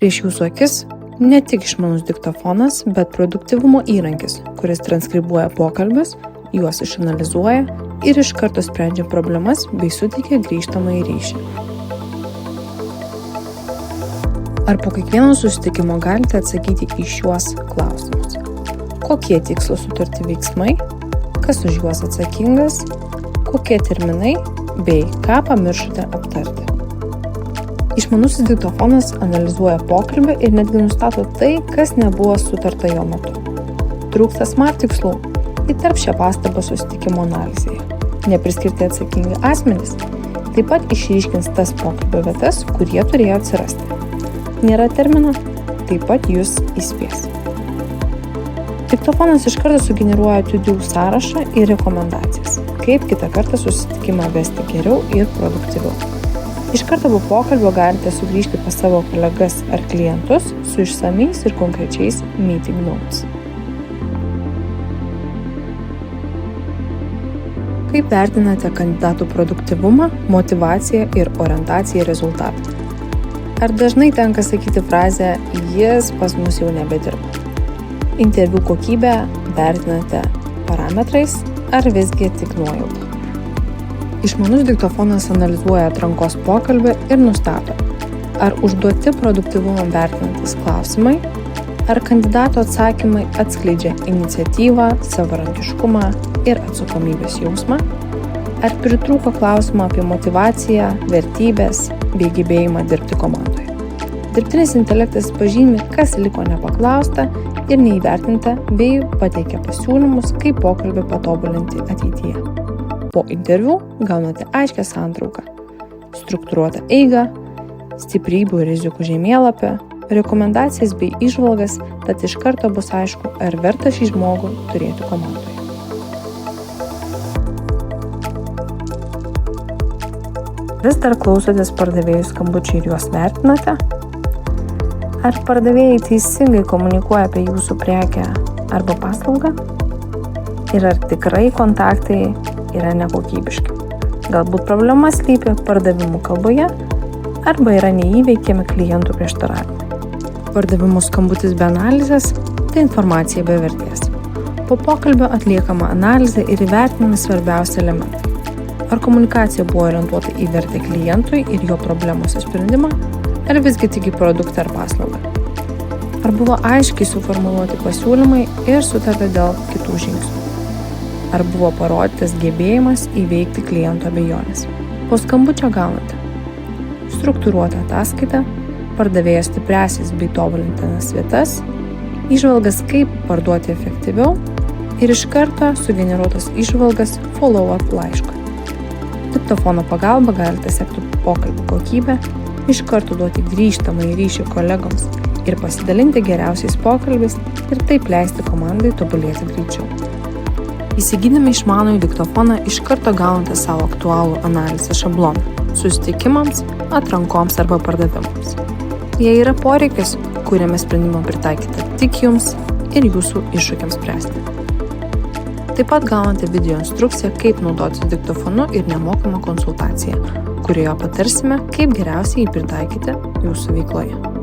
Prieš jūsų akis ne tik išmanus diktofonas, bet produktyvumo įrankis, kuris transkribuoja pokalbius, juos išanalizuoja ir iš karto sprendžia problemas bei suteikia grįžtamąjį ryšį. Ar po kiekvieno susitikimo galite atsakyti į šiuos klausimus? Kokie tikslo sutarti veiksmai, kas už juos atsakingas, kokie terminai bei ką pamiršote aptarti? Išmanusis diktofonas analizuoja pokalbį ir netgi nustato tai, kas nebuvo sutarta jo metu. Trūksta smart tikslų, įterp šią pastabą susitikimo analizėje. Nepriskirti atsakingi asmenys taip pat išryškins tas pokalbio vietas, kur jie turėjo atsirasti. Nėra termino, taip pat jūs įspės. Diktofonas iš karto sugeneruoja to-do sąrašą ir rekomendacijas, kaip kitą kartą susitikimą vesti geriau ir produktyviau. Iš karto po pokalbio galite sugrįžti pas savo kolegas ar klientus su išsamiais ir konkrečiais meeting notes. Kaip vertinate kandidatų produktyvumą, motyvaciją ir orientaciją į rezultatą? Ar dažnai tenka sakyti frazę "jis pas mus jau nebedirba"? Interviu kokybę vertinate parametrais ar visgi tik nuojauta? Išmanus diktofonas analizuoja atrankos pokalbį ir nustato, ar užduoti produktyvumą vertinantis klausimai, ar kandidato atsakymai atskleidžia iniciatyvą, savarankiškumą ir atsakomybės jausmą, ar pritrūko klausimą apie motyvaciją, vertybės bei gebėjimą dirbti komandoje. Dirbtinis intelektas pažymi, kas liko nepaklausta ir neįvertinta bei pateikia pasiūlymus, kaip pokalbį patobulinti ateityje. Po interviu gaunate aiškią santrauką, struktūruotą eigą, stiprybių ir rizikų žemėlapį, rekomendacijas bei įžvalgas, tad iš karto bus aišku, ar verta šį žmogų turėti komandoje. Vis dar klausotės pardavėjų skambučių ir juos vertinate? Ar pardavėjai teisingai komunikuoja apie jūsų prekę arba paslaugą? Ir ar tikrai kontaktai yra nekokybiški? Galbūt problema slypi pardavimų kalboje arba yra neįveikiami klientų prieštaravimai. Pardavimų skambutis be analizės – tai informacija be vertės. Po pokalbio atliekama analizė ir įvertinami svarbiausi elementai. Ar komunikacija buvo orientuota į vertę klientui ir jo problemos sprendimą, ar visgi tik į produktą ar paslaugą? Ar buvo aiškiai suformuluoti pasiūlymai ir sutarta dėl kitų žingsnių? Ar buvo parodytas gebėjimas įveikti kliento abejonės? Po skambučio gaunate struktūruotą ataskaitą, pardavėjo stipriąsias bei tobulintinas vietas, įžvalgas kaip parduoti efektyviau ir iš karto sugeneruotas įžvalgas follow-up laiškui. Diktofono pagalba galite sekti pokalbio kokybę, iš karto duoti grįžtamąjį ryšį kolegoms ir pasidalinti geriausiais pokalbiais ir taip leisti komandai tobulėti greičiau. Įsigydami išmanųjį diktofoną iš karto gaunate savo aktualų analizės šabloną susitikimams, atrankoms arba pardavimams. Jei yra poreikis, kuriame sprendimą pritaikyti tik jums ir jūsų iššūkiams spręsti. Taip pat gaunate video instrukciją, kaip naudotis diktofonu ir nemokamą konsultaciją, kurioje patarsime, kaip geriausiai jį pritaikyti jūsų veikloje.